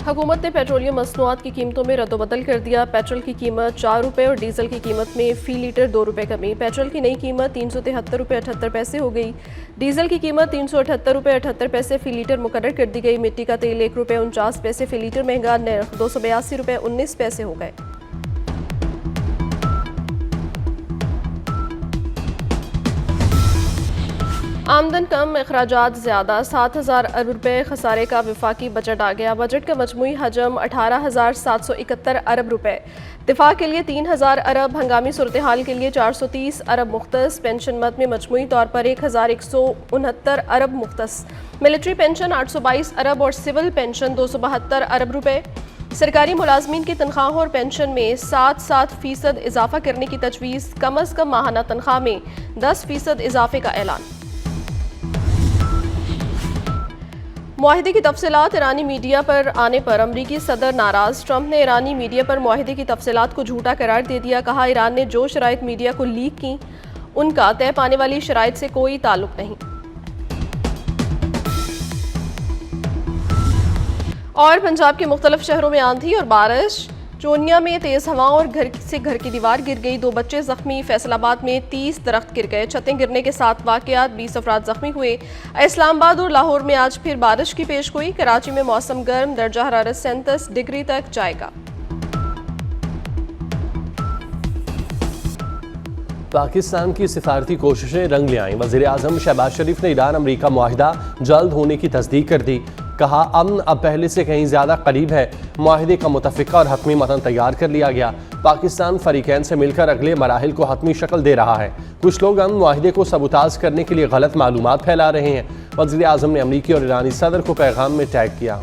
हुकूमत ने पेट्रोलियम मसनूआत की कीमतों में रद्दबदल कर दिया। पेट्रोल की कीमत 4 रुपये और डीजल की कीमत में फ़ी लीटर 2 रुपये कमी। पेट्रोल की नई कीमत 373 रुपये 78 पैसे हो गई। डीजल की कीमत 378 रुपये 78 पैसे फ़ी लीटर मुकर्रर कर दी गई। मिट्टी का तेल 1 रुपये 49 पैसे फ़ी लीटर महंगा, नर्ख 282 रुपये 19 पैसे हो गए। आमदन कम, अखराजात ज़्यादा, 7,000 अरब रुपये खसारे का वफाकी बजट आ गया। बजट का मजमूई हजम 18,771 अरब रुपये। दिफा के लिए 3,000 अरब, हंगामी सूरत हाल के लिए 430 अरब मुख्तस। पेंशन मद में मजमूई तौर पर 1,169 अरब मुख्तस। मिलिट्री पेंशन 822 अरब और सिविल पेंशन 272 अरब रुपये। सरकारी मुलाजमीन की तनख्वाहों और पेंशन में 7% इजाफा करने की तजवीज़। कम अज़ कम माहाना तनख्वाह में 10% इजाफे का ऐलान। मुआहिदे की तफसीलात ईरानी मीडिया पर आने पर अमरीकी सदर नाराज़। ट्रंप ने ईरानी मीडिया पर मुआहिदे की तफसीलात को झूठा करार दे दिया। कहा, ईरान ने जो शराइत मीडिया को लीक की उनका तय पाने वाली शराइत से कोई ताल्लुक नहीं। और पंजाब के मुख्तलिफ शहरों में आंधी और बारिश। चोनिया में तेज़ हवा और घर की दीवार गिर गई, 2 बच्चे जख्मी। फैसलाबाद में 30 दरख्त गिर गए, छतें गिरने के 7 वाक़यात, 20 अफराद जख्मी हुए। इस्लामाबाद और लाहौर में आज फिर बारिश की पेशगोई। कराची में मौसम गर्म, दर्जा हरारत 37 डिग्री तक जाएगा। पाकिस्तान की सिफारती कोशिशें रंग ले आईं। वज़ीर आज़म शहबाज शरीफ ने ईरान अमरीका मुआहिदा जल्द होने की तस्दीक कर दी। कहा, अमन अब पहले से कहीं ज़्यादा करीब है। मुआहिदे का मुतफ़िका और हतमी मतन तैयार कर लिया गया। पाकिस्तान फ़रीक़ैन से मिलकर अगले मराहिल को हतमी शक्ल दे रहा है। कुछ लोग अमन मुआहिदे को सबूताज करने के लिए गलत मालूमात फैला रहे हैं। वज़ीर आज़म ने अमरीकी और ईरानी सदर को पैगाम में टैग किया।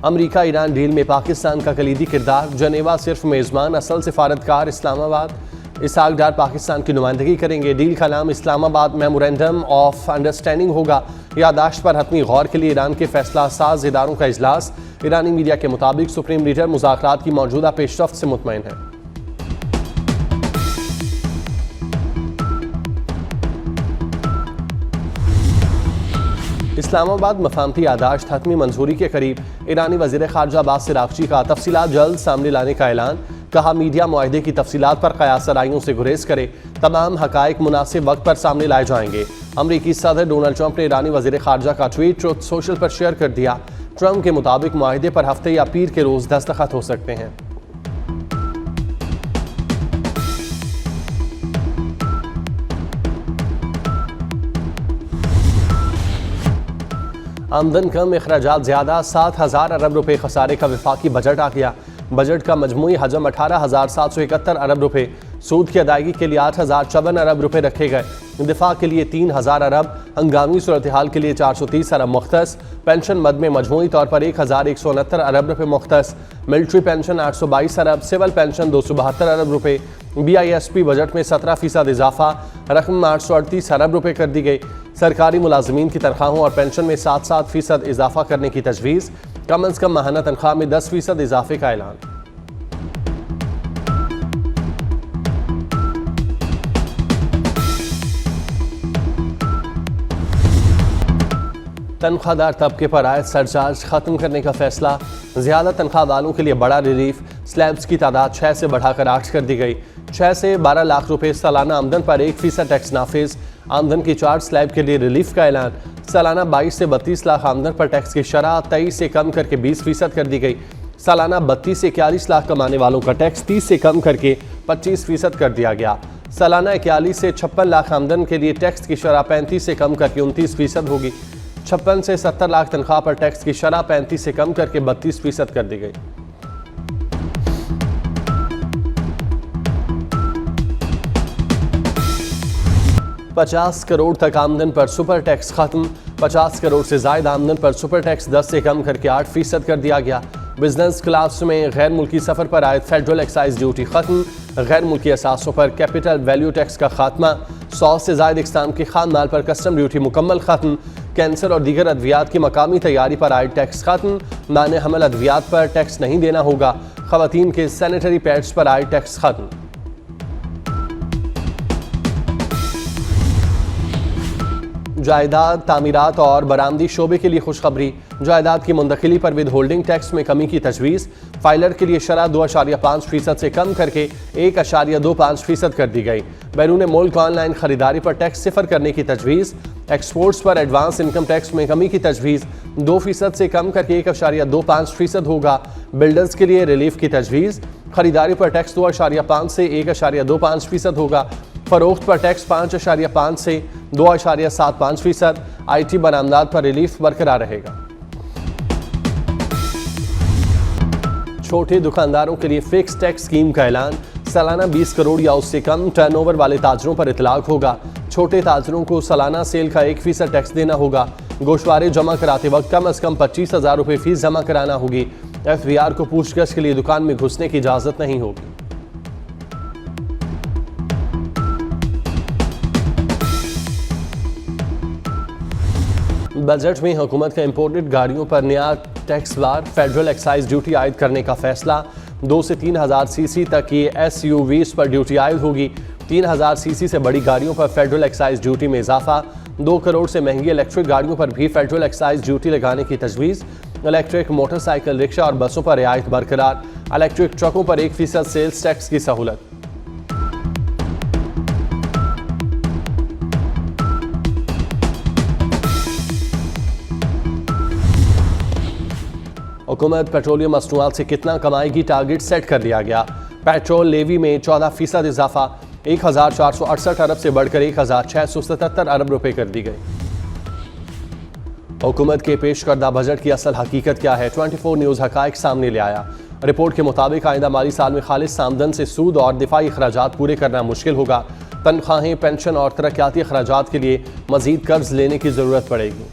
अमरीका ईरान डील में पाकिस्तान का कलीदी किरदार। जनेवा सिर्फ मेज़बान, असल सिफारतकार इस्लामाबाद। इसहाक डार पाकिस्तान की नुमाइंदगी करेंगे। डील का नाम इस्लामाबाद मेमोरेंडम ऑफ अंडरस्टैंडिंग होगा। यादाश्त पर हतमी गौर के लिए ईरान के फैसला साज इदारों का इजलास। ईरानी मीडिया के मुताबिक सुप्रीम लीडर मुज़ाकरात की मौजूदा पेशरफ्त से मुतमईन है। इस्लामाबाद मफामती यादाश्त हतमी मंजूरी के करीब। ईरानी वज़ीर ख़ारजा अब्बास अराग़ची का तफसीलात जल्द सामने लाने का ऐलान। कहा, मीडिया मुआहिदे की तफसीलात पर क़यास आराइयों से गुरेज करे। तमाम हक़ाइक़ मुनासिब वक्त पर सामने लाए जाएंगे। अमरीकी सदर डोनाल्ड ट्रंप ने ईरानी वज़ीर ख़ारजा का ट्वीट ट्रुथ सोशल पर शेयर कर दिया। ट्रंप के मुताबिक मुआहिदे पर हफ्ते या पीर के रोज़ दस्तखत हो सकते हैं। आमदन कम, अखराजात ज़्यादा, 7,000 अरब रुपये खसारे का वफाकी बजट आ गया। बजट का मजमूई हजम 18,771 अरब रुपये। सूद की अदायगी के लिए 8,054 अरब रुपये रखे गए। दिफा के लिए 3,000 अरब, हंगामी सूरत हाल के लिए 430 अरब मुख्तस। पेंशन मद में मजमूई तौर पर 1,169 अरब रुपये मुख्तस। मिलिट्री पेंशन 822 अरब, सिविल पेंशन 272 अरब रुपये। BISP बजट में 17% इजाफा, रकम 838 अरब रुपये कर दी गई। सरकारी मुलाजमीन की तनख्वाहों और पेंशन में 7% इजाफा करने की तजवीज़। कम अज़ कम माहाना तनख्वाह में 10% इजाफे का ऐलान। तनख्वाहदार तबके पर आयत सरचार्ज खत्म करने का फैसला। ज़्यादा तनख्वाह वालों के लिए बड़ा रिलीफ। स्लैब्स की तादाद 6 से बढ़ाकर 8 कर दी गई। 6 से 12 लाख रुपए सालाना आमदन पर 1% टैक्स नाफिज। आमदन की 4 स्लैब के लिए रिलीफ का ऐलान। सालाना 22 से 32 लाख आमदन पर टैक्स की शरह 23 से कम करके 20% कर दी गई। सालाना 32 से 41 लाख कमाने वालों का टैक्स 30 से कम करके 25% कर दिया गया। सालाना 41 से 56 लाख आमदन के लिए टैक्स की शरह 35 से कम करके 29% होगी। 56 से 70 लाख तनख्वाह पर टैक्स की शरह 35 से कम करके 32% कर दी गई। $50 करोड़ तक आमदन पर सुपर टैक्स खत्म। 50 करोड़ से ज्यादा आमदन पर सुपर टैक्स 10 से कम करके 8% कर दिया गया। बिजनेस क्लास में गैर मुल्की सफर पर आयद फेडरल एक्साइज ड्यूटी खत्म। गैर मुल्की असासों पर कैपिटल वैल्यू टैक्स का खात्मा। 100 से ज्यादा इकसाम के खान माल पर कस्टम ड्यूटी मुकम्मल खत्म। कैंसर और दीगर अद्वियात की मकामी तैयारी पर आयद टैक्स खत्म। माने हमल अद्वियात पर टैक्स नहीं देना होगा। खवातीन के सैनिटरी पैड्स पर आयद टैक्स खत्म। जायदाद, तामीरात और बरामदी शोबे के लिए खुशखबरी। जायदाद की मुंतकिली पर विद होल्डिंग टैक्स में कमी की तजवीज़। फाइलर के लिए शरह 2.5% से कम करके 1.25% कर दी गई। बैरून मुल्क ऑनलाइन खरीदारी पर टैक्स सिफर करने की तजवीज़। एक्सपोर्ट्स पर एडवांस इनकम टैक्स में कमी की तजवीज़ 2% से कम करके 1.25% होगा। बिल्डर्स के लिए रिलीफ की तजवीज़। खरीदारी पर टैक्स 2.5 से 1.25% होगा। फरोख्त पर टैक्स 5.5 से 2.75%। IT बरामदात पर रिलीफ बरकरार रहेगा। छोटे दुकानदारों के लिए फिक्स टैक्स स्कीम का ऐलान। सालाना 20 करोड़ या उससे कम टर्नओवर वाले ताजरों पर इतलाक होगा। छोटे ताजरों को सालाना सेल का 1% टैक्स देना होगा। गोशवारे जमा कराते वक्त कम अज कम 25,000 रुपये फीस जमा कराना होगी। FBR को पूछगछ के लिए दुकान में घुसने की इजाजत नहीं होगी। बजट में हुकूमत का इंपोर्टेड गाड़ियों पर नया टैक्स वार फेडरल एक्साइज ड्यूटी आयद करने का फैसला। 2 से 3,000 सीसी तक की SUVs पर ड्यूटी आयद होगी। 3,000 सीसी से बड़ी गाड़ियों पर फेडरल एक्साइज ड्यूटी में इजाफा। 2 करोड़ से महंगी इलेक्ट्रिक गाड़ियों पर भी फेडरल एक्साइज ड्यूटी लगाने की तजवीज़। इलेक्ट्रिक मोटरसाइकिल, रिक्शा और बसों पर रियायत बरकरार। इलेक्ट्रिक ट्रकों पर 1% सेल्स टैक्स की सहूलत। हुकूमत पेट्रोलियम मसनूआत से कितना कमाएगी, टारगेट सेट कर लिया गया। पेट्रोल लेवी में 14% इजाफा 1,468 अरब से बढ़कर 1,677 अरब रुपए कर दी गई। हुकूमत के पेश करदा बजट की असल हकीकत क्या है, 24 न्यूज़ हकायक सामने ले आया। रिपोर्ट के मुताबिक आइंदा माली साल में खालिस आमदन से सूद और दिफाई अखराजात पूरे करना मुश्किल होगा। तनख्वाहें, पेंशन और तरक्याती अखराजात के लिए मजीद कर्ज लेने की ज़रूरत पड़ेगी।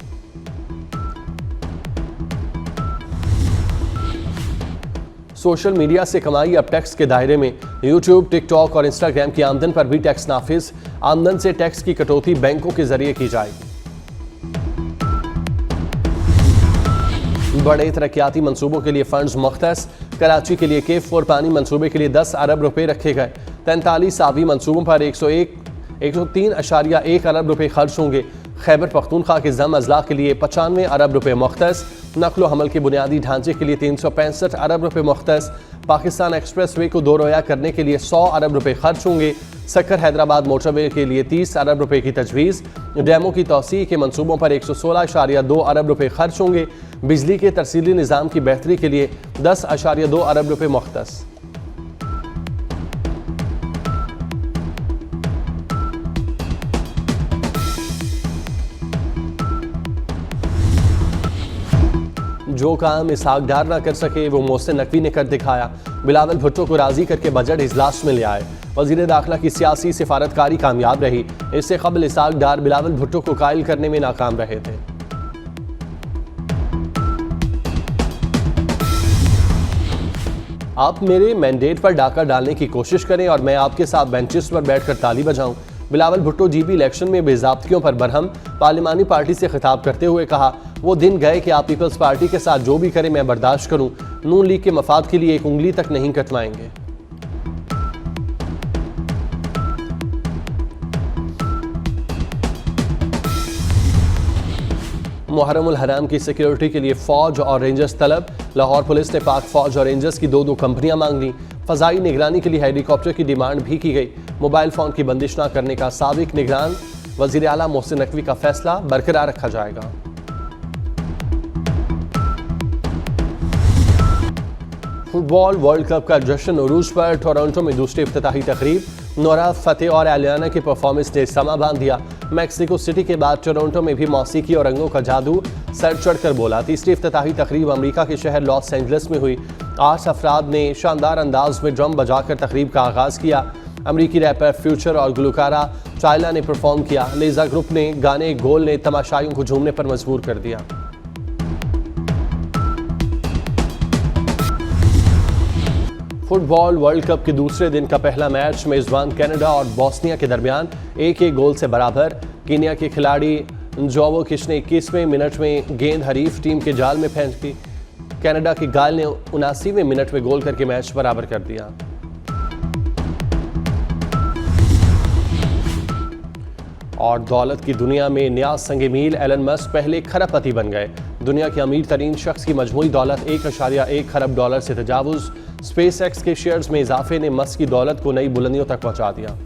सोशल मीडिया से कमाई अब टैक्स के दायरे में। यूट्यूब, टिकटॉक और इंस्टाग्राम की आमदन पर भी टैक्स नाफिज। आमदन से टैक्स की कटौती बैंकों के जरिए की जाएगी। बड़े तरक्याती मंसूबों के लिए फंड्स मुख्तस। कराची के लिए केफ पानी मंसूबे के लिए 10 अरब रुपए रखे गए। 43 आबी मंसूबों पर 103.1 अरब रुपए खर्च होंगे। खैबर पख्तूनख्वा के जम अजला के लिए 95 अरब रुपए मुख्तस। नकलो हमल के बुनियादी ढांचे के लिए 365 अरब रुपए मुख्तस। पाकिस्तान एक्सप्रेस वे को दोरोया करने के लिए 100 अरब रुपए खर्च होंगे। सक्कर हैदराबाद मोटरवे के लिए 30 अरब रुपए की तजवीज़। डैमों की तोसी के मंसूबों पर 116.2 अरब रुपए खर्च होंगे। बिजली के तरसीली निज़ाम की बेहतरी के लिए 10.2 अरब रुपए मुख्तस। जो काम इसहाक डार ना कर सके वो मोहसिन नकवी ने कर दिखाया। बिलावल भुट्टो को राजी करके बजट इजलास में ले आए। वजीर दाखिला की सियासी सिफारतकारी कामयाब रही। इससे कबल इसहाक डार बिलावल भुट्टो को कायल करने में नाकाम रहे थे। आप मेरे मैंडेट पर डाका डालने की कोशिश करें और मैं आपके साथ बेंचेस पर बैठकर ताली बजाऊं। बिलावल भुट्टो जीबी इलेक्शन में बेज़ाब्तियों पर बरहम। पार्लिमानी पार्टी से खिताब करते हुए कहा, वो दिन गए कि आप पीपल्स पार्टी के साथ जो भी करें मैं बर्दाश्त करूं। नून लीग के मफाद के लिए एक उंगली तक नहीं कटवाएंगे। मुहर्रमुल हराम की सिक्योरिटी के लिए फौज और रेंजर्स तलब। लाहौर पुलिस ने पाक फौज और रेंजर्स की दो कंपनियां मांग ली। फजाई निगरानी के लिए हेलीकॉप्टर की डिमांड भी की गई। मोबाइल फोन की बंदिश न करने का साबिक निगरान वजीर आला मोहसिन नकवी का फैसला बरकरार रखा जाएगा। फुटबॉल वर्ल्ड कप का जश्न उरूज पर टोरंटो में दूसरी इफ्तिताही तकरीब। नोरा फतेह और एलियाना की परफॉर्मेंस ने समा बांध दिया। मैक्सिको सिटी के बाद टोरंटो में भी मौसीकी और रंगों का जादू सर चढ़कर बोला। तीसरी इफ्तिताही तकरीब अमेरिका के शहर लॉस एंजलिस में हुई। 8 अफराद ने शानदार अंदाज में ड्रम बजाकर तकरीब का आगाज़ किया। अमरीकी रैपर फ्यूचर और गुलकारा चाइला ने परफॉर्म किया। लेजा ग्रुप ने गाने गोल ने तमाशाइयों को झूमने पर मजबूर कर दिया। फुटबॉल वर्ल्ड कप के दूसरे दिन का पहला मैच मेजबान कनाडा और बोस्निया के दरमियान 1-1 गोल से बराबर। कीनिया के खिलाड़ी जोवो किश ने 21वें मिनट में गेंद हरीफ टीम के जाल में फेंक दी। कनाडा के गाल ने 79वें मिनट में गोल करके मैच बराबर कर दिया। और दौलत की दुनिया में नया संग मील एलन मस्क पहले खरबपति बन गए। दुनिया के अमीर तरीन शख्स की मजमूई दौलत 1.1 खरब डॉलर से तजावुज़। स्पेस एक्स के शेयर्स में इजाफे ने मस्क की दौलत को नई बुलंदियों तक पहुंचा दिया।